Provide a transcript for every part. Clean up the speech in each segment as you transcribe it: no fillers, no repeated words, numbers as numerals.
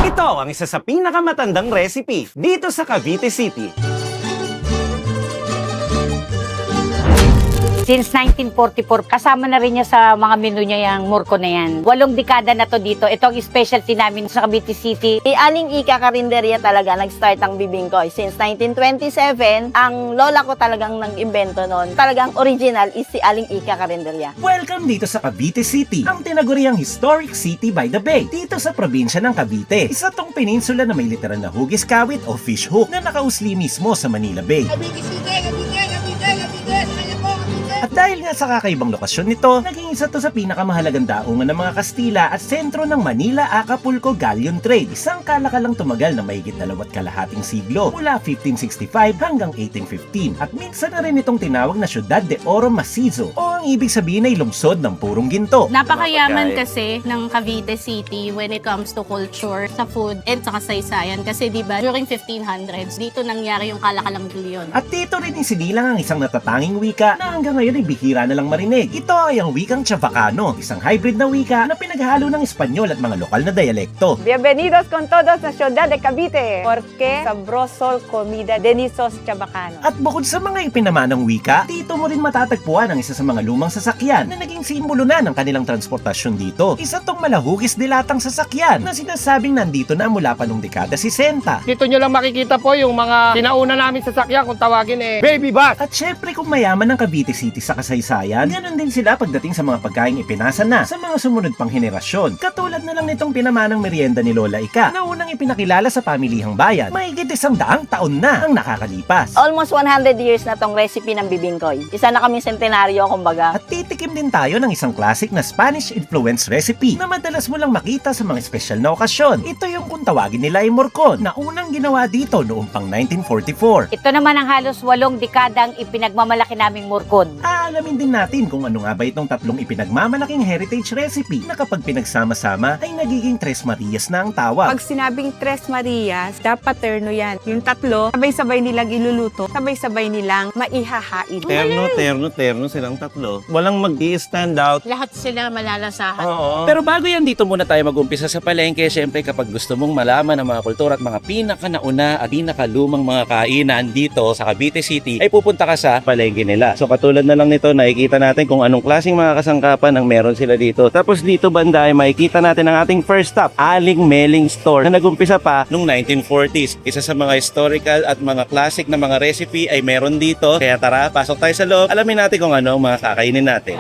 Ito ang isa sa pinakamatandang recipe dito sa Cavite City. Since 1944, kasama na rin niya sa mga menu niya yung murko na yan. 8 dekada na to dito. Ito ang specialty namin sa Cavite City. Si Aling Ika Karinderya talaga nag-start ang bibingkoy. Since 1927, ang lola ko talagang nag-imbento noon. Talagang original is si Aling Ika Karinderya. Welcome dito sa Cavite City, ang tinaguriang historic city by the bay, dito sa probinsya ng Cavite. Isa tong peninsula na may literal na hugis kawit o fish hook na nakausli mismo sa Manila Bay. Cavite City, Cavite, Cavite, Cavite, kaya po, Cavite. At dahil nga sa kakaibang lokasyon nito, naging isa to sa pinakamahalagang daungan ng mga Kastila at sentro ng Manila-Acapulco Galleon Trade. Isang kalakalang tumagal na mahigit 2.5 siglo mula 1565 hanggang 1815. At minsan na rin itong tinawag na Ciudad de Oro Macizo o ang ibig sabihin ay lungsod ng purong ginto. Napakayaman kasi ng Cavite City when it comes to culture, sa food, and sa kasaysayan. Kasi diba, during 1500s, dito nangyari yung kalakalang bilyon. At dito rin isinilang ang isang natatanging wika na hanggang ngayon ay bihira na lang marinig. Ito ay ang wikang Chavacano, isang hybrid na wika na pinaghalo ng Espanyol at mga lokal na dialekto. Bienvenidos con todos sa Ciudad de Cavite. Porque sabroso comida denisos Chabacano. At bukod sa mga ipinamanang wika, dito mo rin matatagpuan ang isa sa mga lumang sasakyan na naging simbolo na ng kanilang transportasyon dito. Isa tong malahugis dilatang sasakyan na sinasabing nandito na mula pa nung dekada 60. Dito nyo lang makikita po yung mga sinauna namin sasakyan kung tawagin baby bus. At syempre kung mayaman ng Cavite City sa kasaysayan, ganun din sila pagdating sa mga pagkaing ipinasa na sa mga sumunod pang henerasyon. Katulad na lang nitong pinamanang merienda ni Lola Ika na unang ipinakilala sa pamilihang bayan. Mahigit 100 taon na ang nakakalipas. Almost 100 years na tong recipe ng bibingkoy. Isa na kaming sentenaryo, kumbaga. At titikim din tayo ng isang classic na Spanish-influenced recipe na madalas mo lang makita sa mga espesyal na okasyon. Ito yung kung tawagin nila ay morcon na unang ginawa dito noong pang 1944. Ito naman ang halos 8 dekadang ipinagmamalaki naming murkon. Aalamin din natin kung ano nga ba itong tatlong ipinagmamalaking heritage recipe na kapag pinagsama-sama ay nagiging Tres Marias na ang tawag. Pag sinabing Tres Marias, dapat terno yan. Yung tatlo, sabay-sabay nilang iluluto, sabay-sabay nilang maihahain. Terno silang tatlo. Walang mag-i-stand out. Lahat sila malalasahan. Oo. Pero bago yan, dito muna tayo mag-umpisa sa palengke. Siyempre, kapag gusto mong malaman ang mga kultura at mga pinaka-nauna at pinaka-lumang mga kainan dito sa Cavite City, ay pupunta ka sa palengke nila. So katulad na lang nito, nakikita natin kung anong klaseng mga kasangkapan ang meron sila dito. Tapos dito banda ay makikita natin ang ating first stop, Aling Meling Store, na nag-umpisa pa noong 1940s. Isa sa mga historical at mga classic na mga recipe ay meron dito. Kaya tara, pasok tayo sa loob. Alamin natin kung ano ang mga kakainin natin.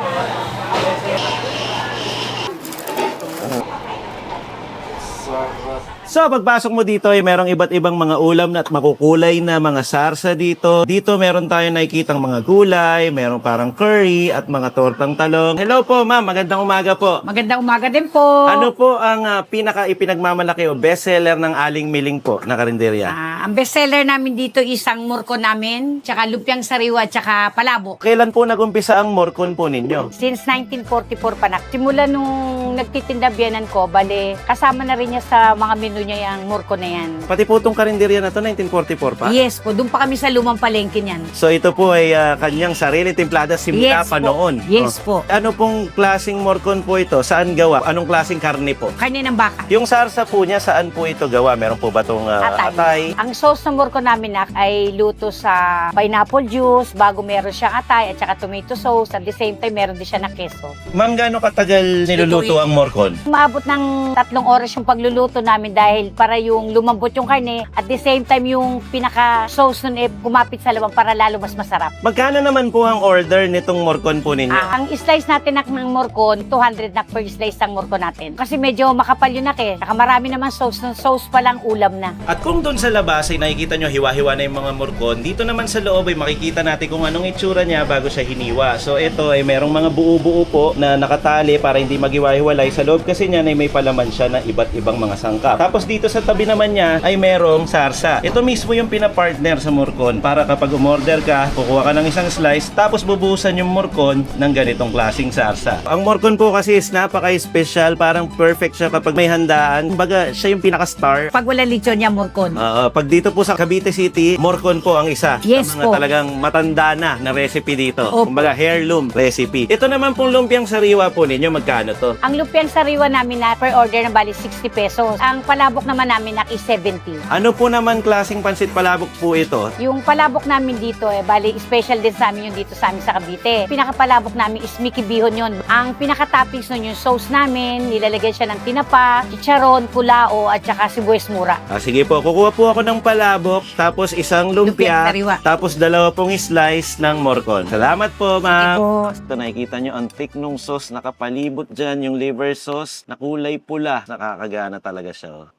So, pagpasok mo dito ay merong iba't ibang mga ulam at makukulay na mga sarsa dito. Dito meron tayo nakikitang mga gulay, meron parang curry at mga tortang talong. Hello po, ma'am. Magandang umaga po. Magandang umaga din po. Ano po ang pinaka-ipinagmamalaki o bestseller ng Aling Miling po na karinderya? Ang bestseller namin dito isang murko namin, tsaka lumpiang sariwa, tsaka palabo. Kailan po nag-umpisa ang morcon po ninyo? Since 1944 pa na. Simula nung nagtitinda biyanan ko, bale, kasama na rin niya sa mga menu niya yung murko na yan. Pati po itong karinderya na to, 1944 pa? Yes po, doon pa kami sa lumang palengke niyan. So ito po ay kanyang sarili timplada simula Yes pa po. noon. Yes po. Ano pong klaseng morcon po ito? Saan gawa? Anong klaseng karne po? Karne ng baka. Yung sarsa po niya, saan po ito gawa? Meron po ba itong atay? Ang sauce ng murko namin ay luto sa pineapple juice, bago meron siyang atay at saka tomato sauce. At the same time, meron din siya na keso. Ma'am, gaano katagal niluluto ang morcon? Maabot ng 3 oras yung pagluluto namin dahil para yung lumambot yung karne at the same time yung pinaka-sauce nun kumapit sa lawang para lalo mas masarap. Magkano naman po ang order nitong morcon po ninyo? Ang slice natin ng morcon, 200 na per slice ang morcon natin. Kasi medyo makapal yun saka marami naman sauce. Ng sauce pa lang ulam na. At kung doon sa labas ay nakikita nyo hiwa-hiwa na yung mga morcon, dito naman sa loob ay makikita natin kung anong itsura niya bago siya hiniwa. So ito ay merong mga buo-buo po na nakatali para hindi maghiwa-hiwalay. Sa loob kasi niya ay may palaman siya na iba't ibang mga sangkap. Tapos dito sa tabi naman niya ay merong sarsa. Ito mismo yung pinapartner sa morcon para kapag umorder ka, kukuha ka ng isang slice tapos bubuhusan yung morcon ng ganitong klaseng sarsa. Ang morcon po kasi is napaka-special, parang perfect siya kapag may handaan. Kumbaga, siya yung pinaka-star. Pag wala lechon niya, morcon. Pag dito po sa Cavite City, morcon po ang isa Yes sa mga po. talagang matanda na recipe dito. Opo. Kumbaga, heirloom recipe. Ito naman pong lumpiang sariwa po ninyo, magkano to? Ang lumpiang sariwa namin na per order na bali 60 pesos. Ang palabok naman namin na is 70. Ano po naman klaseng pansit palabok po ito? Yung palabok namin dito, bali special din sa amin yung dito sa amin sa Cavite. Pinakapalabok namin is Mickey Bihon yun. Ang pinaka-toppings nun yung sauce namin, nilalagay siya ng tinapa, chicharon, kulao, at saka sibuyas mura. Sige po, kukuha po ako ng palabok, tapos isang lumpia, Lumpiang sariwa. tapos dalawa pong slice ng morcon. Salamat po, ma'am. Po. Ito, nakikita nyo, ang thick nung sauce, nakapalibot dyan, yung liver sauce, na kulay pula. Nakakagana talaga siya.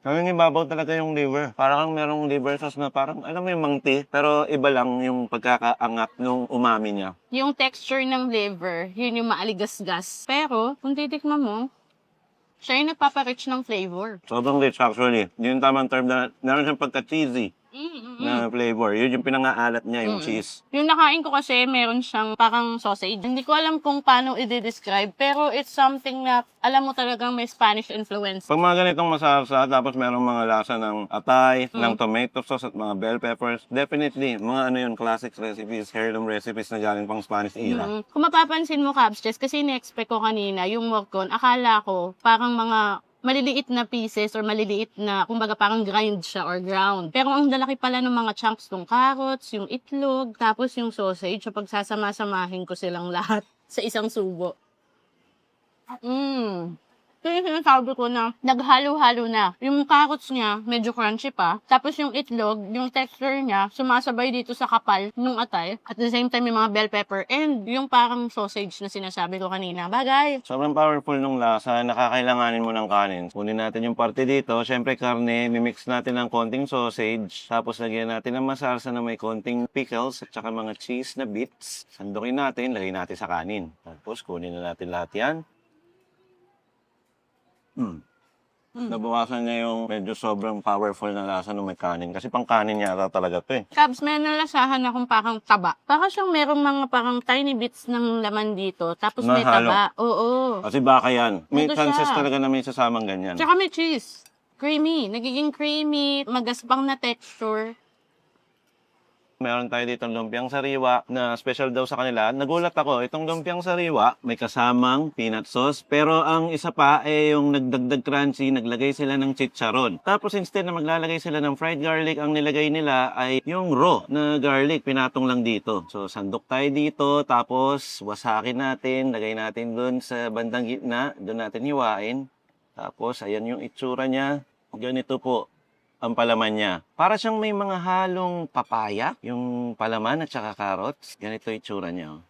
Kaming ibabaw talaga yung liver. Parang merong liver sauce na parang, alam mo yung mangti, pero iba lang yung pagkakaangat nung umami niya. Yung texture ng liver, yun yung maaligasgas. Pero, kung titikman mo, siya yung nagpaparich ng flavor. Sobrang rich actually. Yun yung tamang term na meron siyang pagka-cheesy na flavor. Yun yung pinangaalat niya, yung cheese. Yung nakain ko kasi, meron siyang parang sausage. Hindi ko alam kung paano i-describe, pero it's something na alam mo talagang may Spanish influence. Pag mga ganitong masarsa, tapos merong mga lasa ng atay, ng tomato sauce at mga bell peppers, definitely, mga ano yun, classic recipes, heirloom recipes na galing pang Spanish era. Kung mapapansin mo, Cabs, Jess, kasi in-expect ko kanina, yung morcon, akala ko parang mga maliliit na pieces or maliliit na, kumbaga parang grind siya or ground. Pero ang lalaki pala ng mga chunks ng carrots, yung itlog, tapos yung sausage. So pagsasama-samahin ko silang lahat sa isang subo. Ito yung sinasabi ko na naghalo-halo na. Yung carrots niya, medyo crunchy pa. Tapos yung itlog, yung texture niya, sumasabay dito sa kapal ng atay. At the same time, yung mga bell pepper and yung parang sausage na sinasabi ko kanina. Bagay! Sobrang powerful nung lasa, nakakailanganin mo ng kanin. Kunin natin yung parte dito, syempre karne, mimix natin ng konting sausage, tapos lagyan natin ng masarsa na may konting pickles at saka mga cheese na bits. Sandukin natin, lagay natin sa kanin. Tapos kunin na natin lahat yan. Nabawasan niya yung medyo sobrang powerful na lasa ng may kanin. Kasi pang kanin yata talaga to eh. Cabs, may nalasahan akong parang taba. Parang siyang merong mga parang tiny bits ng laman dito. Tapos may Nahalo. taba. Oo. Kasi baka yan. May Ito chances siya. talaga na may sasamang ganyan. Tsaka may cheese. Creamy. Nagiging creamy. Magaspang na texture. Meron tayo dito lumpiang sariwa na special daw sa kanila. Nagulat ako, itong lumpiang sariwa may kasamang peanut sauce. Pero ang isa pa ay yung nagdagdag crunchy, naglagay sila ng chicharon. Tapos instead na maglalagay sila ng fried garlic, ang nilagay nila ay yung raw na garlic, pinatong lang dito. So sandok tayo dito, tapos wasakin natin, lagay natin dun sa bandang gitna, dun natin hiwain. Tapos ayan yung itsura niya. Ganito po ang palaman niya. Para siyang may mga halong papaya, yung palaman at saka carrots. Ganito yung itsura niya.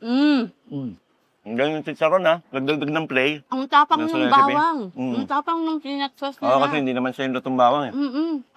Ang galing yung chicharon ha. Nagdagdag ng play. Ang tapang Nasa ng recipe? bawang. Ang tapang ng peanut sauce nila. Oo, kasi hindi naman siya yung lutong bawang eh.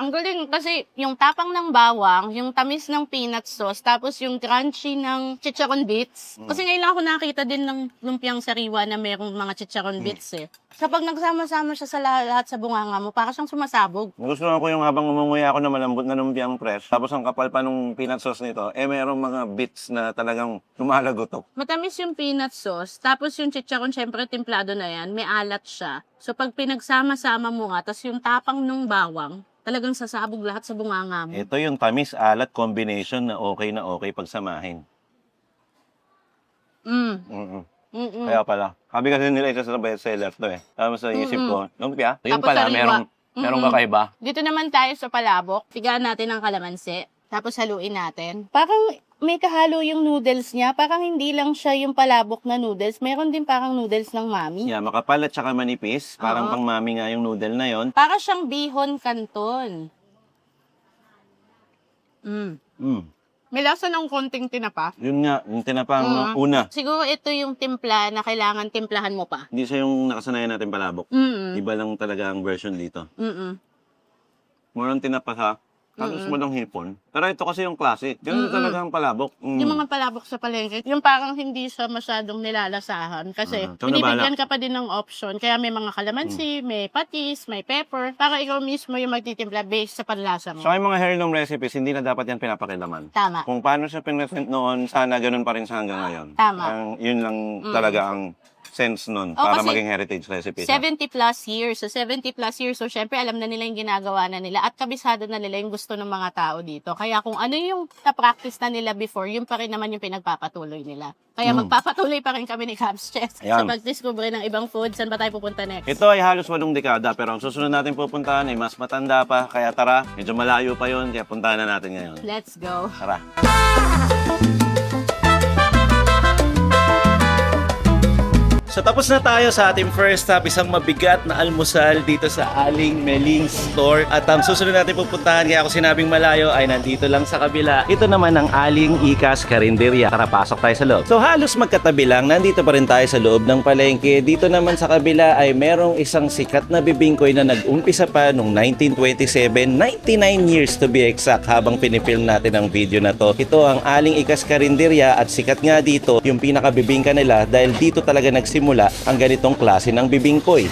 Ang galing kasi yung tapang ng bawang, yung tamis ng peanut sauce, tapos yung crunchy ng chicharon bits. Kasi ngayon lang ako nakita din ng lumpiang sariwa na merong mga chicharon bits eh. Kapag nagsama-sama siya sa lahat sa bunganga mo, para siyang sumasabog. Gusto ko yung habang umunguya ako na malambot na lumpiang fresh. Tapos ang kapal pa nung peanut sauce nito, merong mga bits na talagang lumalagotok. Matamis yung peanut sauce, tapos yung chicharon, syempre templado na yan, may alat siya. So pag pinagsama-sama mo nga, tapos yung tapang ng bawang, talagang sasabog lahat sa bunganga mo. Ito yung tamis-alat combination na okay pagsamahin. Kaya pala. Sabi kasi nila isa sa bestseller to eh. Tapos sa isip ko, lumpia. Yun Tapos pala, sariwa. merong kakaiba. Dito naman tayo sa palabok. Tigaan natin ang kalamansi. Tapos haluin natin. Parang may kahalo yung noodles niya. Parang hindi lang siya yung palabok na noodles. Meron din parang noodles ng mami. Yeah, makapal at saka manipis. Parang pang mami nga yung noodle na yon. Para siyang bihon canton. May lasa ng konting tinapa. Yun nga, yung tinapang una. Siguro ito yung timpla na kailangan timplahan mo pa. Hindi siya yung nakasanayan natin palabok. Iba lang talaga ang version dito. More on tinapa sa tapos mo ng hipon. Pero ito kasi yung classic. Ganun talaga ang palabok. Yung mga palabok sa palengke, yung parang hindi siya masyadong nilalasahan. Kasi binibigyan ka pa din ng option. Kaya may mga kalamansi, may patis, may pepper. Para ikaw mismo yung magtitimpla based sa panlasa mo. So yung mga heirloom recipes, hindi na dapat yan pinapakilaman. Tama. Kung paano siya pinresent noon, sana ganun pa rin sa hanggang ngayon. Tama. Yun lang talaga ang sense nun Oh, para kasi maging heritage recipe siya? 70 plus years. So, 70 plus years. So, syempre, alam na nila yung ginagawa na nila at kabisado na nila yung gusto ng mga tao dito. Kaya kung ano yung na-practice na nila before, yun pa rin naman yung pinagpapatuloy nila. Kaya magpapatuloy pa rin kami ni Cubs Chess sa Ayan. pag-discover ng ibang food. Saan ba tayo pupunta next? Ito ay halos 8 dekada pero ang susunod natin pupuntahan ay mas matanda pa. Kaya tara, medyo malayo pa yun. Kaya puntahan na natin ngayon. Let's go. Tara. So tapos na tayo sa ating first stop, isang mabigat na almusal dito sa Aling Meling Store. At ang susunod natin pupuntahan, kaya ako sinabing malayo, ay nandito lang sa kabila. Ito naman ang Aling Ikas Karinderya. Tara, pasok tayo sa loob. So halos magkatabi lang, nandito pa rin tayo sa loob ng palengke. Dito naman sa kabila ay merong isang sikat na bibingkoy na nag-umpisa pa noong 1927, 99 years to be exact, habang pinipilm natin ang video na to. Ito ang Aling Ikas Karinderya at sikat nga dito yung pinakabibingka nila dahil dito talaga nagsimula ang ganitong klase ng bibingkoy.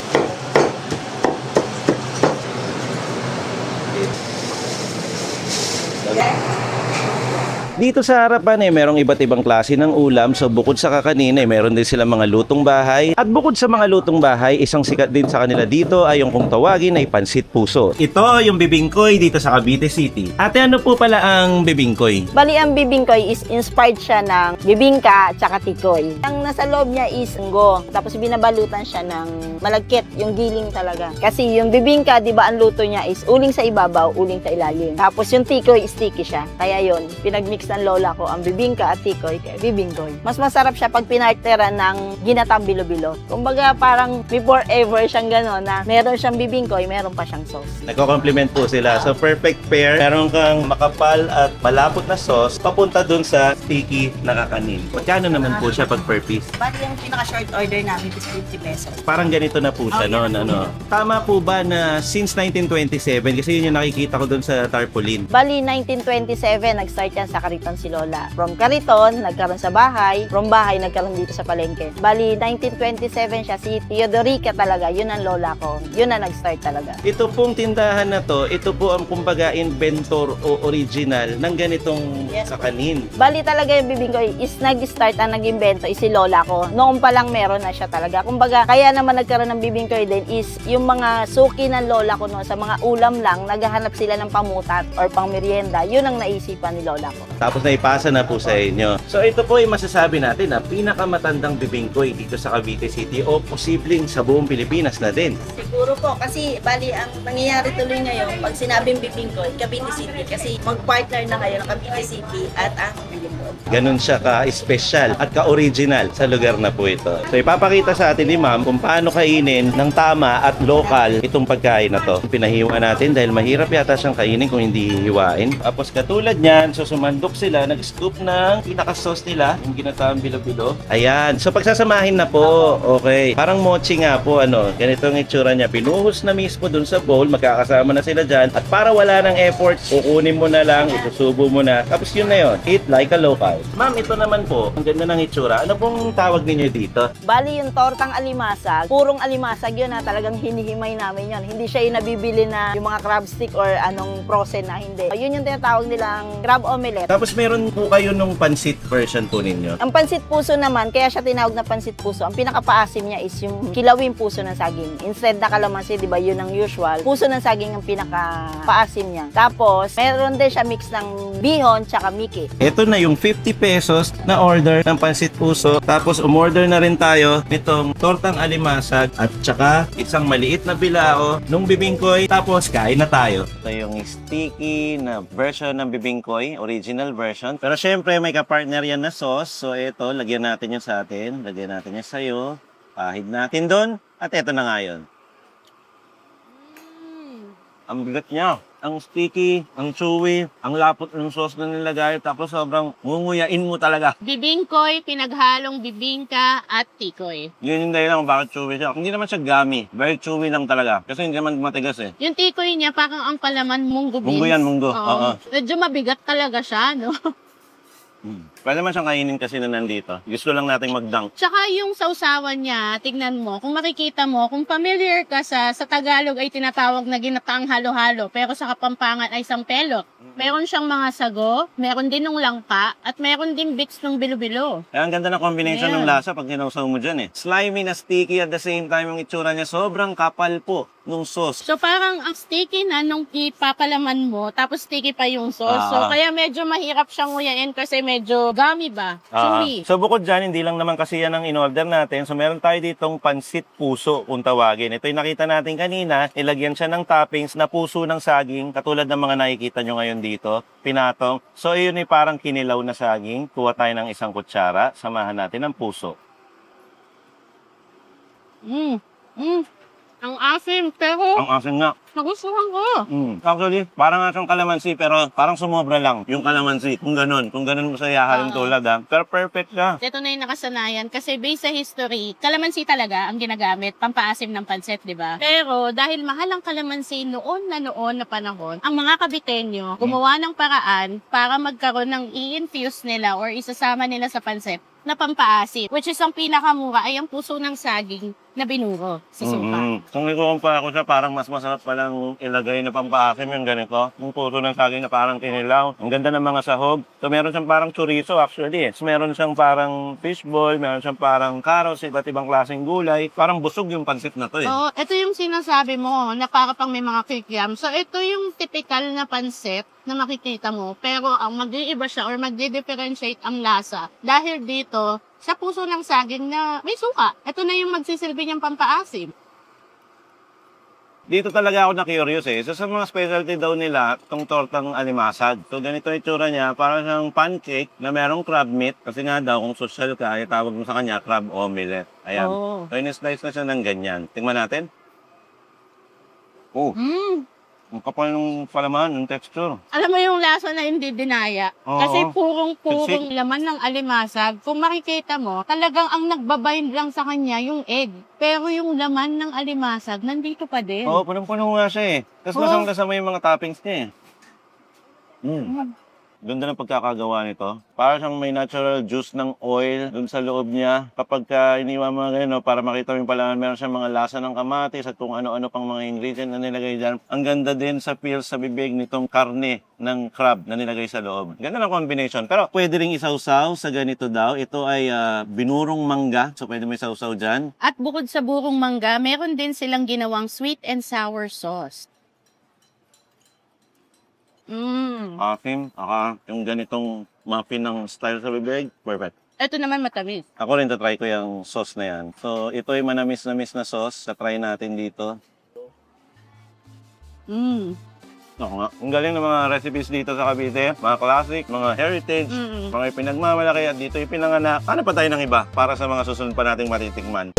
Dito sa harapan merong iba't ibang klase ng ulam. So bukod sa kakanin meron din silang mga lutong bahay. At bukod sa mga lutong bahay, isang sikat din sa kanila dito ay yung kung tawagin ay pansit puso. Ito yung bibingkoy dito sa Cavite City. Ate, ano po pala ang bibingkoy? Bali, ang bibingkoy is inspired siya ng bibingka at saka tikoy. Ang nasa loob niya is nggo. Tapos binabalutan siya ng malagkit, yung giling talaga. Kasi yung bibingka, di ba, ang luto niya is uling sa ibabaw, uling sa ilalim. Tapos yung tikoy, sticky siya. Kaya yon, pinagmix ng lola ko ang bibingka at tikoy kaya bibingkoy. Mas masarap siya pag pinartera ng ginatang bilo-bilo. Kumbaga parang before ever siyang gano'n na meron siyang bibingkoy, meron pa siyang sauce. Nagko-compliment po sila. So perfect pair. Meron kang makapal at malapot na sauce papunta dun sa sticky na kakanin. Magkano naman po siya pag per piece? Bali, yung pinaka-short order namin is 50 pesos. Parang ganito na po siya noon, ano. Tama po ba na since 1927 kasi yun yung nakikita ko dun sa tarpaulin. Bali, 1927, nag-start yan sa Kariton si Lola. From Kariton, nagkaroon sa bahay. From bahay, nagkaroon dito sa palengke. Bali, 1927 siya. Si Teodorica talaga, yun ang lola ko. Yun na nag-start talaga. Ito pong tindahan na to, ito po ang kumbaga inventor o original ng ganitong Yes. kakanin. Bali talaga yung bibingkoy is nag-start ang nag-invento is si lola ko. Noon pa lang meron na siya talaga. Kumbaga, kaya naman nagkaroon ng bibingkoy din is yung mga suki ng lola ko no, sa mga ulam lang, naghahanap sila ng pamutat or pang merienda. Yun ang naisipan ni lola ko. Tapos naipasa na po sa inyo. So ito po ay masasabi natin na pinakamatandang bibingkoy dito sa Cavite City o posibleng sa buong Pilipinas na din. Siguro po, kasi bali ang nangyayari tuloy ngayon, pag sinabing bibingkoy, Cavite City, kasi mag-partner na kayo ng Cavite City at ang bibingkoy. Ganun siya ka-special at ka-original sa lugar na po ito. So ipapakita sa atin ni ma'am kung paano kainin ng tama at local itong pagkain na to. Pinahiwa natin dahil mahirap yata siyang kainin kung hindi hiwain. Tapos katulad niyan, so sumandok sila, nag-scoop ng pinaka-sauce nila, yung ginataang bilo-bilo. Ayan. So pagsasamahin na po, okay. Parang mochi nga po, ano, ganito ang itsura niya. Pinuhos na mismo dun sa bowl, magkakasama na sila dyan. At para wala ng efforts, kukunin mo na lang, isusubo mo na. Tapos yun na yun. Eat like a local. Ma'am, ito naman po, ang ganda ng itsura. Ano pong tawag ninyo dito? Bali yung tortang alimasag, purong alimasag yun na talagang hinihimay namin yun. Hindi siya yung nabibili na yung mga crab stick or anong frozen na hindi. Yun yung tinatawag nilang crab omelette. Tapos meron po kayo nung pansit version po ninyo. Ang pansit puso naman, kaya siya tinawag na pansit puso, ang pinakapaasim niya is yung kilawing puso ng saging. Instead na kalamansi, di ba, yun ang usual. Puso ng saging ang pinakapaasim niya. Tapos, meron din siya mix ng bihon tsaka miki. Ito na yung 50 pesos na order ng pansit puso. Tapos umorder na rin tayo nitong tortang alimasag at tsaka isang maliit na bilao nung bibingkoy. Tapos kain na tayo. Ito yung sticky na version ng bibingkoy, original version. Pero syempre may kapartner yan na sauce. So ito, lagyan natin yun sa atin. Lagyan natin yun sa'yo. Pahid natin doon. At ito na nga yun. Ang bigat niya. Ang sticky, ang chewy, ang lapot ng sauce na nilagay, tapos sobrang ngunguyain mo talaga. Bibingkoy, pinaghalong bibingka at tikoy. Yun yung dahilan kung bakit chewy siya. Hindi naman siya gummy. Very chewy lang talaga. Kasi hindi naman matigas eh. Yung tikoy niya, parang ang palaman munggo beans. Munggo yan, munggo. Oo. Oo. Medyo mabigat talaga siya, no? Pwede naman siyang kainin kasi na nandito. Gusto lang nating magdunk. Tsaka yung sausawan niya, tignan mo, kung makikita mo, kung familiar ka sa Tagalog ay tinatawag na ginataang halo-halo, pero sa Kapampangan ay sampelok. Meron siyang mga sago, meron din ng langka, at meron din bits ng bilo-bilo. Ang ganda ng combination Ayan. ng lasa pag sinawsaw mo dyan eh. Slimy na sticky at the same time yung itsura niya sobrang kapal po nung sauce. So parang ang sticky na nung ipapalaman mo, tapos sticky pa yung sauce. So kaya medyo mahirap siyang nguyain kasi medyo gummy ba? Chewy. So bukod dyan, hindi lang naman kasi yan ang in-order natin. So meron tayo ditong pansit puso kung tawagin. Ito yung nakita natin kanina, ilagyan siya ng toppings na puso ng saging, katulad ng mga nakikita nyo ngayon dito, pinatong. So yun ay parang kinilaw na saging. Kuha tayo ng isang kutsara, samahan natin ng puso. Ang asim, pero Ang asin nga. nagustuhan ko. Actually, parang nga siyang kalamansi, pero parang sumobra lang yung kalamansi. Kung ganun mo sa yahalin tulad ha. Pero perfect siya. Ito na yung nakasanayan kasi based sa history, kalamansi talaga ang ginagamit, pampaasim ng pansit, di ba? Pero dahil mahal ang kalamansi noon na panahon, ang mga Kabitenyo gumawa ng paraan para magkaroon ng i-infuse nila or isasama nila sa pansit na pampaasim. Which is ang pinakamura ay ang puso ng saging na binuro sa suka. Kung ikukumpara ko siya, parang mas masarap palang ilagay na pampaasim yung ganito. Yung puso ng saging na parang kinilaw. Ang ganda ng mga sahog. So meron siyang parang chorizo actually. So, meron siyang parang fishball, meron siyang parang carrots, iba't ibang klaseng gulay. Parang busog yung pansit na to eh. So, ito yung sinasabi mo na para pang may mga kikiam. So, ito yung typical na pansit na makikita mo. Pero ang mag-iiba siya or mag-differentiate ang lasa. Dahil dito, sa puso ng saging na may suka. Ito na yung magsisilbi niyang pampaasim. Dito talaga ako na-curious eh. So, sa mga specialty daw nila, itong tortang alimasag. So, ganito yung itsura niya. Parang siyang pancake na merong crab meat. Kasi nga daw, kung social ka, ay tawag mo sa kanya, crab omelette. Ayan. So, in-slice na siya ng ganyan. Tingnan natin. Oh, ang kapal ng palaman, yung texture. Alam mo yung lasa na hindi dinaya. Oo. Kasi purong laman ng alimasag. Kung makikita mo, talagang ang nagbabind lang sa kanya yung egg. Pero yung laman ng alimasag, nandito pa din. Oo, punong-puno nga siya eh. Tapos lasang-lasa mo yung mga toppings niya eh. Ganda ng pagkakagawa nito. Para siyang may natural juice ng oil dun sa loob niya. Kapag iniwa mo nga ganyan, no, para makita mo yung palaman, meron siyang mga lasa ng kamatis at kung ano-ano pang mga ingredient na nilagay dyan. Ang ganda din sa feel sa bibig nitong karne ng crab na nilagay sa loob. Ganda ng combination. Pero pwede rin isawsaw sa ganito daw. Ito ay binurong mangga. So pwede mo isawsaw dyan. At bukod sa burong mangga, meron din silang ginawang sweet and sour sauce. Asim, yung ganitong muffin ng style sa bibig, perfect. Ito naman matamis. Ako rin tatry ko yung sauce na yan. So, ito ay manamis-namis na sauce. Tatry natin dito. Ako nga. Ang galing ng mga recipes dito sa Cavite. Mga classic, mga heritage, mga pinagmamalaki at dito yung pinanganak. Ano pa tayo ng iba para sa mga susunod pa nating matitikman?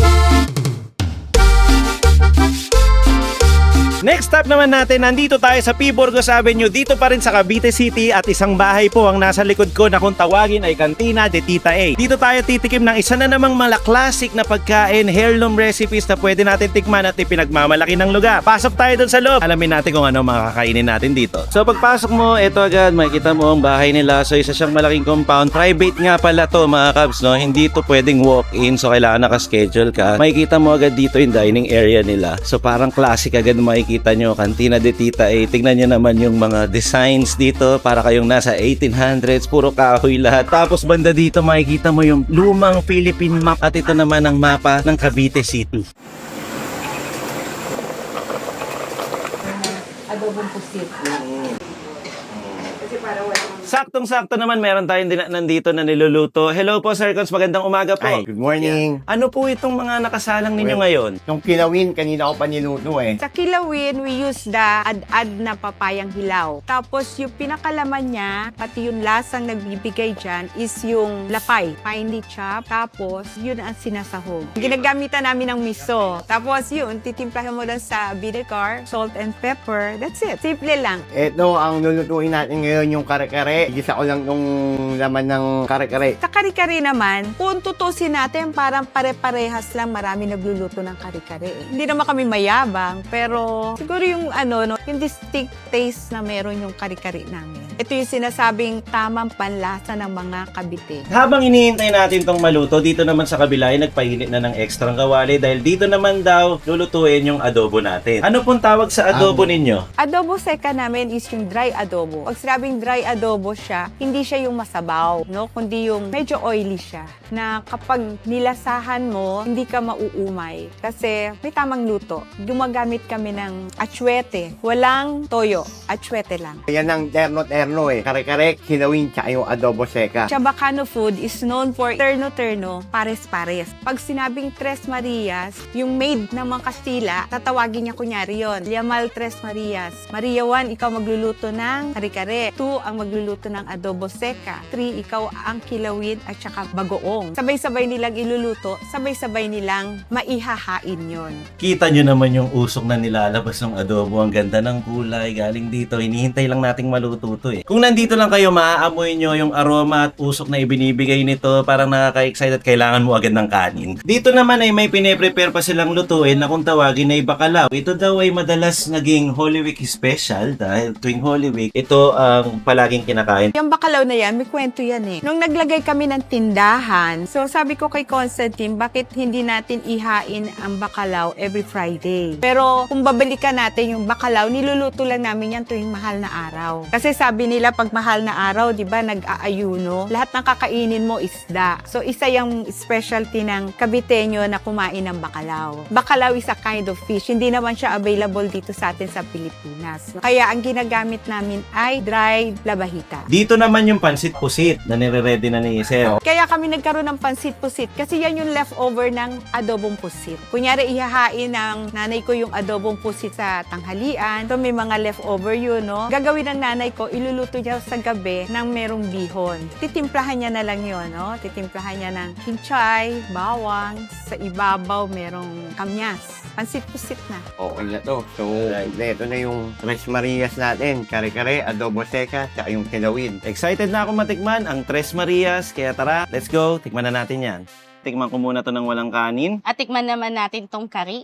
Next stop naman natin, nandito tayo sa P. Burgos Avenue, dito pa rin sa Cavite City at isang bahay po ang nasa likod ko na kung tawagin ay Cantina de Tita A. Dito tayo titikim ng isa na namang malaklasik na pagkain, heirloom recipes na pwede natin tikman at ipinagmamalaki ng lugar. Pasok tayo dun sa loob, alamin natin kung ano makakainin natin dito. So pagpasok mo, ito agad, makikita mo ang bahay nila. So isa siyang malaking compound. Private nga pala to mga kabs, no? Hindi to pwedeng walk-in, so kailangan nakaschedule ka. Makikita mo agad dito yung dining area nila. So parang classic agad makikita nyo, Cantina de Tita A. Tignan nyo naman yung mga designs dito para kayong nasa 1800s, puro kahoy lahat. Tapos banda dito makikita mo yung lumang Philippine map at ito naman ang mapa ng Cavite City. Adobong pusit. Saktong-sakto naman meron tayong nandito na niluluto. Hello po Sir Cons, magandang umaga po. Ay, good morning. Ano po itong mga nakasalang ninyo ngayon? Yung kilawin, kanina ko pa niluto eh. Sa kilawin, we use the ad-ad na papayang hilaw. Tapos yung pinakalaman niya, pati yung lasang nagbibigay dyan, is yung lapay. Finely chopped. Tapos, yun ang sinasahog. Ginagamitan namin ng miso. Tapos yun, titimplahan mo lang sa vinegar, salt and pepper. That's it. Simple lang. Ito, ang lulutuin natin ngayon yung kare-kare. Igisa ko lang yung laman ng kare-kare. Sa kare-kare naman, kung tutusin natin, parang pare-parehas lang marami nagluluto ng kare-kare. Hindi naman kami mayabang, pero siguro yung yung distinct taste na meron yung kare-kare namin. Ito yung sinasabing tamang panlasa ng mga kabite. Habang hinihintay natin tong maluto, dito naman sa kabila ay nagpainit na ng ekstrang kawali dahil dito naman daw lulutuin yung adobo natin. Ano pong tawag sa adobo ninyo? Adobo seca namin is yung dry adobo. Pag sinabing dry adobo siya, hindi siya yung masabaw, no? Kundi yung medyo oily siya. Na kapag nilasahan mo, hindi ka mauumay. Kasi may tamang luto. Gumagamit kami ng atsuete. Walang toyo. Atsuete lang. Yan ang terno-terno eh. Kare-kare, hinawin tsaka yung adobo seca. Chabacano food is known for terno-terno, pares-pares. Pag sinabing Tres Marias, yung maid ng mga Kastila, tatawagin niya kunyari yon. Liamal Tres Marias. Maria 1, ikaw magluluto ng kare-kare. 2, ang magluluto ng adobo seca. 3, ikaw ang kilawin at saka bagoong. Sabay-sabay nilang iluluto, sabay-sabay nilang maihahain yon. Kita nyo naman yung usok na nilalabas ng adobo. Ang ganda ng kulay galing dito. Hinihintay lang nating maluto to eh. Kung nandito lang kayo, maaamoy nyo yung aroma at usok na ibinibigay nito. Parang nakaka-excite at kailangan mo agad ng kanin. Dito naman ay may pine-prepare pa silang lutuin na kung tawagin ay bacalao. Ito daw ay madalas naging Holy Week special dahil tuwing Holy Week, ito ang palaging kinakain. Yung bacalao na yan, may kwento yan eh. Nung naglagay kami ng tindahan, so sabi ko kay Constantine, bakit hindi natin ihain ang bacalao every Friday? Pero kung babalikan natin yung bacalao, niluluto lang namin yan tuwing mahal na araw. Kasi sabi nila, pag mahal na araw, di ba, nag-aayuno, lahat ng kakainin mo isda. So isa yung specialty ng Caviteño na kumain ng bacalao. Bacalao is a kind of fish. Hindi naman siya available dito sa atin sa Pilipinas. Kaya ang ginagamit namin ay dried labahita. Dito naman yung pansit-pusit na nire-ready na ni Sir. Kaya kami nagkaroon ng pansit-pusit kasi yan yung leftover ng adobong pusit. Kunyari, ihahain ng nanay ko yung adobong pusit sa tanghalian. So may mga leftover yun, no? Gagawin ng nanay ko, iluluto niya sa gabi ng merong bihon. Titimplahan niya na lang yun, no? Titimplahan niya ng kinchay, bawang, sa ibabaw merong kamyas. Pansit-pusit na. Okay na to. So, ito na yung Tres Marias natin. Kare-kare, adobo seca, tsaka yung kilawin. Excited na ako matikman ang Tres Marias, kaya tara, let's go, tikman na natin yan. Tikman ko muna to ng walang kanin. At tikman naman natin tong kari.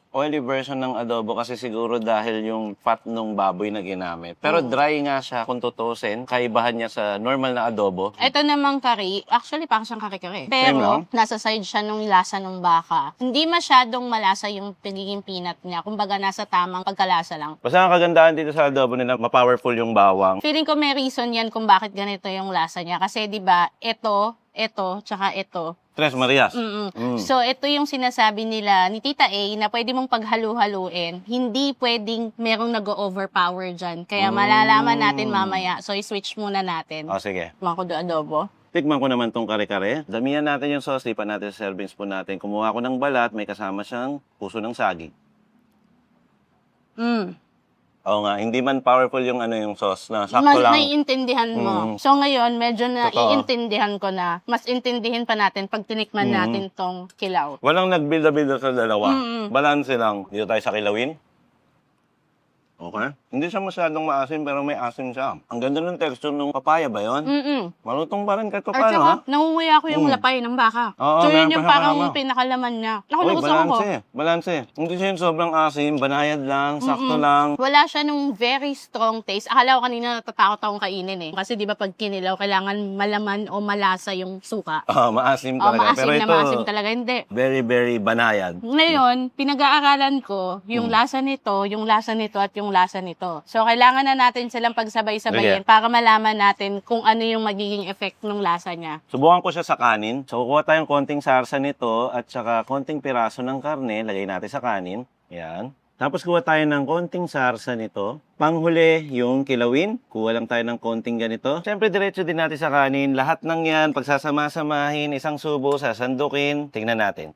Oily version ng adobo kasi siguro dahil yung fat ng baboy na ginamit. Pero dry nga siya kung tutusin. Kaibahan niya sa normal na adobo. Ito namang kari, actually parang siyang kare-kare. Same Pero lang? nasa side siya nung lasa ng baka. Hindi masyadong malasa yung pagiging peanut niya. Kumbaga nasa tamang pagkalasa lang. Basta ang kagandahan dito sa adobo nila, ma-powerful yung bawang. Feeling ko may reason yan kung bakit ganito yung lasa niya. Kasi 'di ba, ito, tsaka ito. Tres Marias. So, ito yung sinasabi nila ni Tita A na pwede mong paghalu-haluin. Hindi pwedeng merong nag-overpower dyan. Kaya malalaman natin mamaya. So, i-switch muna natin. O, sige. Mga kudo adobo. Tikman ko naman tong kare-kare. Damihan natin yung sauce, lipan natin sa serving spoon natin. Kumuha ko ng balat, may kasama siyang puso ng saging. Oo nga, hindi man powerful yung yung sauce na sakto Mas lang. naiintindihan mo. So ngayon, medyo naiintindihan ko na. Mas intindihin pa natin pag tinikman natin tong kilaw. Walang nagbilda-bilda sa dalawa. Balanse lang. Dito tayo sa kilawin. Okay. Hindi siya masyadong maasim pero may asim siya. Ang ganda ng texture ng papaya ba yun? Malutong pa rin kahit pa At paano, ha? saka, nangunguya ko yung lapay ng baka. Oo, So yun meron yung pa parang kasama. pinakalaman niya. Ako, Uy, nagustuhan ko. balanse. Hindi siya yung sobrang asim, banayad lang, sakto lang. Wala siya nung very strong taste. Akala ko kanina natatakot akong kainin eh. Kasi di ba pag kinilaw, kailangan malaman o malasa yung suka. Maasim O talaga. maasim pero na ito, maasim talaga. Hindi. very, very banayad. Ngayon, pinag-aaralan ko yung lasa nito, yung lasa nito at yung lasa nito. So, kailangan na natin silang pagsabay-sabayin para malaman natin kung ano yung magiging effect ng lasa niya. Subukan ko siya sa kanin. So, kukuha tayong konting sarsa nito at saka konting piraso ng karne. Lagay natin sa kanin. Yan. Tapos kuha tayo ng konting sarsa nito. Panghuli, yung kilawin. Kuha lang tayo ng konting ganito. Siyempre, diretso din natin sa kanin. Lahat ng yan, pagsasama-samahin, isang subo, sasandukin. Tingnan natin.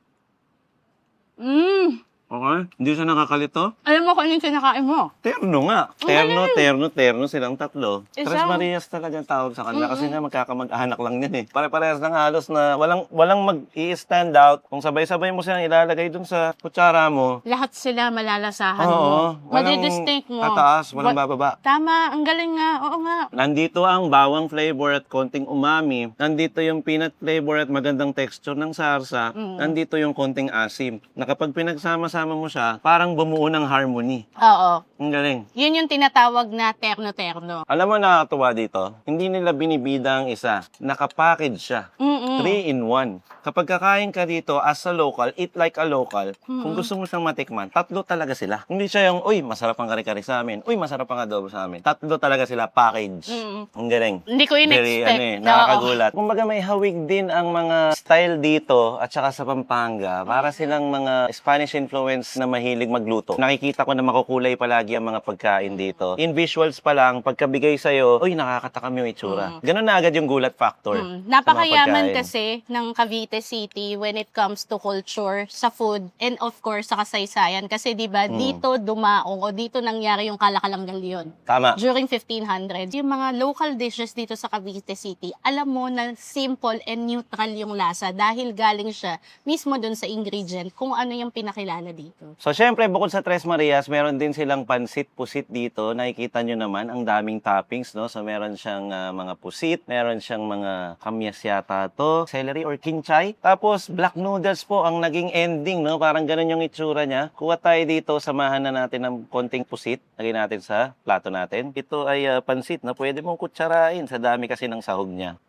Okay. Hindi siya nakakalito. Alam mo kung ano yung kinakain mo? Terno nga. Terno silang tatlo. Tres Marias talaga ang tawag sa kanila kasi nga magkakamag-anak lang yan eh. Pare-parehas ng halos na walang mag-i-stand out. Kung sabay-sabay mo silang ilalagay dun sa kutsara mo. Lahat sila malalasahan Oo. mo. Madidistinct mo. Tataas, walang bababa. Tama, ang galing nga. Oo nga. Nandito ang bawang flavor at konting umami. Nandito yung peanut flavor at magandang texture ng sarsa. Nandito yung konting asim. Na kapag pinagsama-sama kasama mo siya, parang bumuo ng harmony. Oo. Ang galing. Yun yung tinatawag na terno-terno. Alam mo nakakatuwa dito, hindi nila binibida ang isa. Nakapackage siya. 3-in-1. Kapag kakain ka dito as a local, eat like a local, kung gusto mo siyang matikman, 3 talaga sila. Hindi siya yung, uy, masarap ang kare-kare sa amin. Uy, masarap ang adobo sa amin. 3 talaga sila, package. Ang galing. Hindi ko in-expect. Nakakagulat. Kumbaga may hawig din ang mga style dito at saka sa Pampanga. Para silang mga Spanish influence na mahilig magluto. Nakikita ko na makukulay palagi ang mga pagkain dito. In visuals pa lang, pagkabigay sa'yo, uy, nakakatakam yung itsura. Ganun na agad yung gulat factor. Napakayaman pagkain. kasi ng Cavite City when it comes to culture, sa food, and of course sa kasaysayan. Kasi di ba dito dumaong o dito nangyari yung Kalakalangang Leon. Tama. During 1500, yung mga local dishes dito sa Cavite City, alam mo na simple and neutral yung lasa dahil galing siya mismo dun sa ingredient kung ano yung pinakilala dito. So, syempre, bukod sa Tres Marias, meron din silang pansit-pusit dito. Nakikita nyo naman, ang daming toppings, no? So, meron siyang mga pusit, meron siyang mga kamyas yata to, celery or kinchay. Tapos, black noodles po ang naging ending, no? Parang ganun yung itsura niya. Kuha tayo dito, samahan na natin ng konting pusit. Lagay natin sa plato natin. Ito ay pansit na pwede mong kutsarain sa dami kasi ng sahog niya.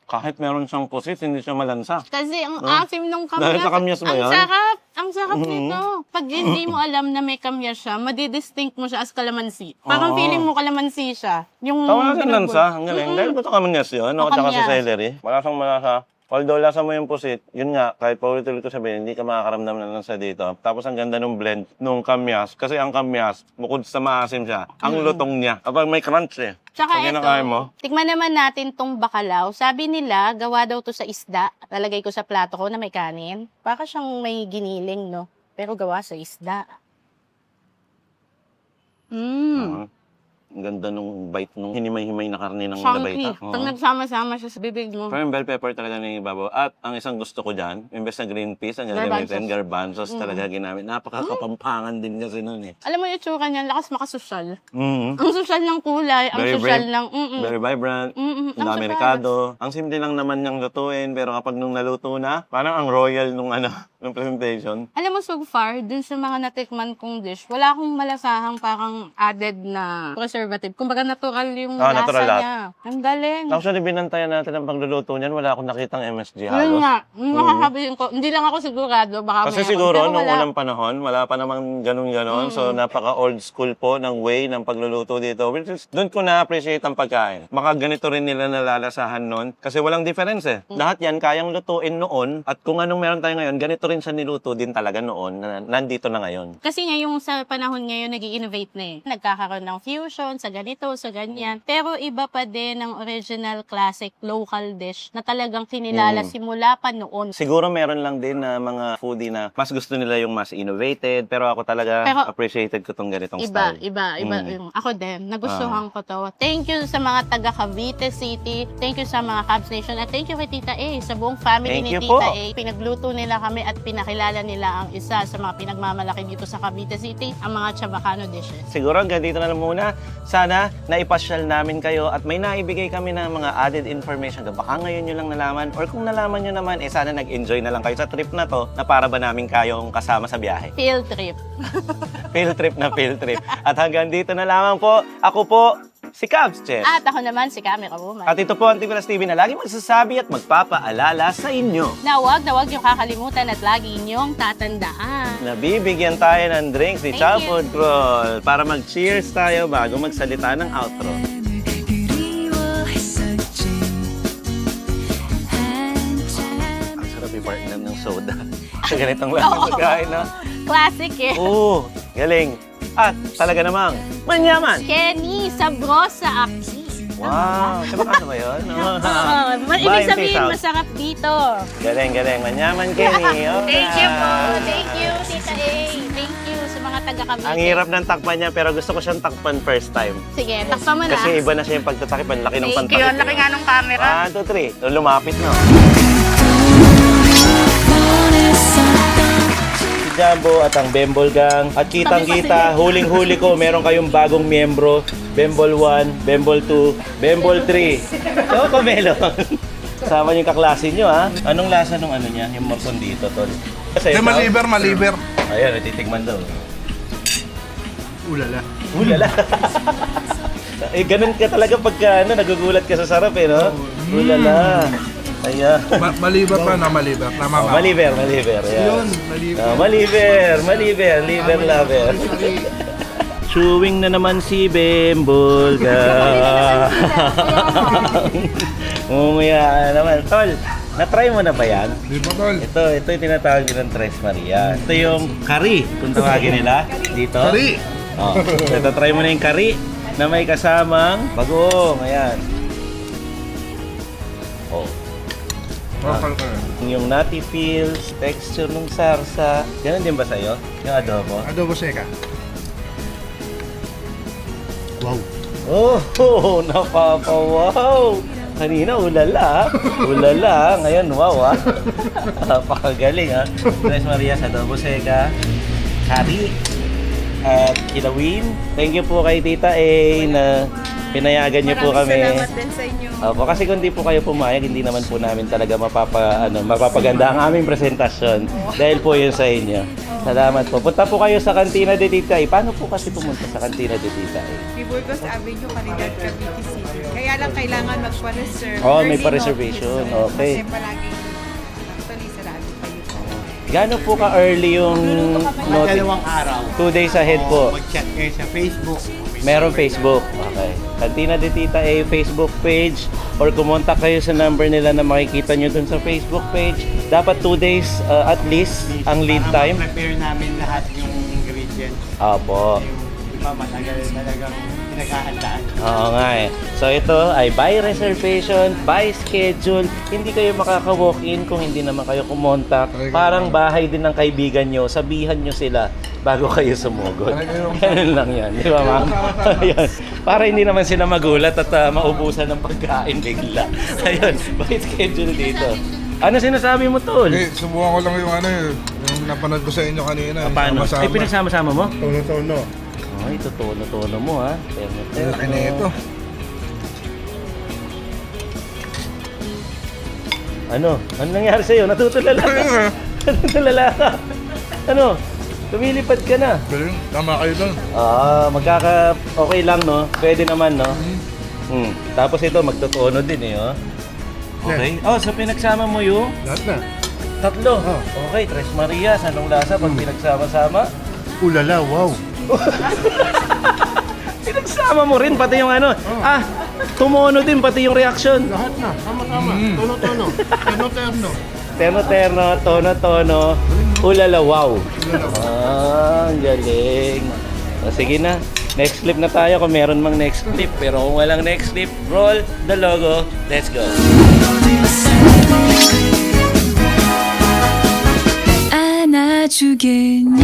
Kahit meron siyang pusit, hindi siya malansa. Kasi ang Oh. asim nung Dahil kamyas. sa kamyas ba yun? Ang sarap nito. Pag hindi mo alam na may kamyas siya, madidistinct mo siya as kalamansi. Parang Oo. feeling mo kalamansi siya. Yung Tama na binubol. lansa. Ang galing. Dahil ba ito kamanyas yun? O, tsaka sa Kamanyas. celery. Malasang malasa. Although lasa mo yung pusit, yun nga, kahit paulit-ulit ko sabihin, hindi ka makakaramdam ng lansa dito. Tapos ang ganda ng blend nung kamyas. Kasi ang kamyas, bukod sa maasim siya, ang lutong niya. Kapag may crunch eh. Tsaka Pag ito, kinakain mo, tikman naman natin tong bakalaw. Sabi nila, gawa daw to sa isda. Lalagay ko sa plato ko na may kanin. Baka siyang may giniling, no? Pero gawa sa isda. ang ganda nung bite nung hinimay-himay na karne ng Chunky. labayta. Pag nagsama-sama siya sa bibig mo. Pero yung bell pepper talaga na yung ibabaw. At ang isang gusto ko dyan, imbes na green peas, ang gagamitin, garbanzos talaga ginamit. Napakakapampangan din kasi nun eh. Alam mo yung tsura niya, lakas makasosyal. Mm. Ang sosyal ng kulay, ang Very sosyal brave. ng... Very vibrant. Ang Ang Amerikado. Ang simple lang naman niyang lutuin, pero kapag nung naluto na, parang ang royal nung nung presentation. Alam mo, so far, dun sa mga natikman kong dish, wala akong malasahang parang added na preservative. Kumbaga natural yung lasa natural lahat. niya. Ang galing. Actually, binantayan natin ang pagluluto niyan. Wala akong nakitang MSG Yun halos. nga, makasabihin ko, hindi lang ako sigurado, baka Kasi meron. siguro, Pero nung wala. unang panahon, wala pa namang ganun-ganon. So, napaka-old school po ng way ng pagluluto dito. Which is, doon ko na-appreciate ang pagkain. Baka ganito rin nila nalalasahan noon. Kasi walang difference eh. Lahat yan, kayang lutuin noon. At kung anong meron tayo ngayon, ganito rin siya niluto din talaga noon na nandito na ngayon. Kasi nga yung sa panahon ngayon, nag-i-innovate na eh. Nagkakaroon ng fusion sa ganito, sa ganyan. Pero iba pa din ang original classic local dish na talagang kinilala simula pa noon. Siguro meron lang din na mga foodie na mas gusto nila yung mas innovated. Pero ako talaga appreciated ko tong ganitong style. Iba. Yung ako din, nagustuhan ko to. Thank you sa mga taga Cavite City. Thank you sa mga Cavs Nation. At thank you kay Tita A. Sa buong family Thank ni you Tita po. A. Pinagluto nila kami at pinakilala nila ang isa sa mga pinagmamalaki dito sa Cavite City, ang mga Chabacano dishes. Siguro hanggang dito na lang muna. Sana naipasyal namin kayo at may naibigay kami ng mga added information. Baka ngayon nyo lang nalaman or kung nalaman nyo naman, sana nag-enjoy na lang kayo sa trip na to na para ba namin kayong kasama sa biyahe. Field trip. Field trip na field trip. At hanggang dito na lamang po. Ako po, si Cavs Chess. At ako naman si Camera Woman. At ito po ang Tipilas TV na lagi magsasabi at magpapaalala sa inyo. Na huwag yung kakalimutan at lagi inyong tatandaan. Nabibigyan tayo ng drinks ni Thank Chow you. Food Crawl para mag-cheers tayo bago magsalita ng outro. Ang sarap i-partner ng soda. Sa ganitong lasang pagkain, no? Classic eh. Oo, galing. At talaga namang manyaman. Kenny Sabrosa Aki. Wow, sa ano ba yun? Ibig Bye, sabihin, peace out. masarap dito. Galing, manyaman, Kenny. Thank you po. Thank you, Tita A. Thank you sa mga taga-Cavite. Ang hirap ng takpan niya, pero gusto ko siyang takpan first time. Sige, takpan mo na. Kasi iba na siya yung pagtatakip. Ang laki ng Thank pantakip. you. Ang laki nga ng camera. 1, 2, 3. Lumapit, no? Si Jumbo at ang Bembol Gang. At kitang-kita, huling-huli ko, meron kayong bagong miyembro. Bembol 1, Bembol 2, Bembol 3. So, Comelon. Kasama niyo yung kaklase niyo, ha? Anong lasa nung ano niya? Yung morcon dito, tol? Kasi Maliber. Ayan, natitikman daw. Ulala. Ulala. Eh, ganun ka talaga pagka nagugulat ka sa sarap, eh, no? Ulala. Ayan. Maliber pa na maliber. Tama Oh, ba? maliber. Ayan. Yun, maliber. Liver lover. Chewing na naman si Bembol ka. Umaya naman. Tol, na-try mo na ba yan? Di ba, tol? Ito yung tinatawag din ng Tres Maria. Ito yung curry, kung tawagin nila. Dito. Kari. Oh, ito, try mo na yung curry na may kasamang bagoong. Ayan. Oh. Yung nutty feels, texture ng sarsa. Ganun din ba sa'yo? Yung adobo? Adobo seca. Wow. Oh, napapawaw! Kanina, ulala. Ulala. Ngayon, wow, ah. Napakagaling, ah. Tres Marias, adobo seca, curry, at kilawin. Thank you po kay Tita A na pinayagan niyo po kami. Salamat din sa inyo. Opo, kasi kung di po kayo pumayag, hindi naman po namin talaga mapapaganda ang aming presentasyon dahil po yun sa inyo. Salamat po. Punta po kayo sa Cantina de Tita A. Paano po kasi pumunta sa Cantina de Tita A? Burgos Avenue, Caridad, Cavite City. Kaya lang kailangan magpa-reserve. Oh, may Early pa-reservation. notice. Okay. Kasi palagi, actually, sarado pa yun. Gaano po ka-early yung notice? 2 araw. 2 days ahead po. Mag-chat kayo sa Facebook. Meron Facebook. Okay. Cantina de Tita A Facebook page or kumontak kayo sa number nila na makikita nyo dun sa Facebook page. Dapat 2 days at least ang lead time. Prepare namin lahat yung ingredients. Opo. Yung, di ba, matagal talagang pinaghahandaan. Oo nga eh. So ito ay by reservation, by schedule. Hindi kayo makaka-walk-in kung hindi naman kayo kumontak. Parang bahay din ng kaibigan nyo. Sabihan nyo sila bago kayo sumugod. Ganun lang yan. Di ba, ma'am? Ayun. Para hindi naman sila magulat at maubusan ng pagkain bigla. Ayun. By schedule dito. Ano sinasabi mo, Tol? Eh, subukan ko lang yung ano yung napanood ko sa inyo kanina. Paano? Ay, pinagsama-sama mo? Tono-tono. Ay, ito tono-tono mo, ha? Laki na ito. Ano? Ano nangyari sa'yo? Natutulala ka? Natutulala ka? Ano? Lumilipad ka na. Galing, tama kayo doon. Okay lang, no? Pwede naman, no? Tapos ito, magtutono din, eh, oh. Okay. Oh, so pinagsama mo yung Lahat na. tatlo. Okay, Tres Marias. Anong lasa pag pinagsama-sama? Ulala, wow. Pinagsama mo rin, pati yung ano. Tumono din, pati yung reaction. Lahat na, tama-tama. Tono-tono. Tono-terno. Terno-terno, tono-tono, ulala, wow. Ang galing. Sige na, next clip na tayo kung meron mang next clip. Pero kung walang next clip, roll the logo. Let's go. 안아주겠니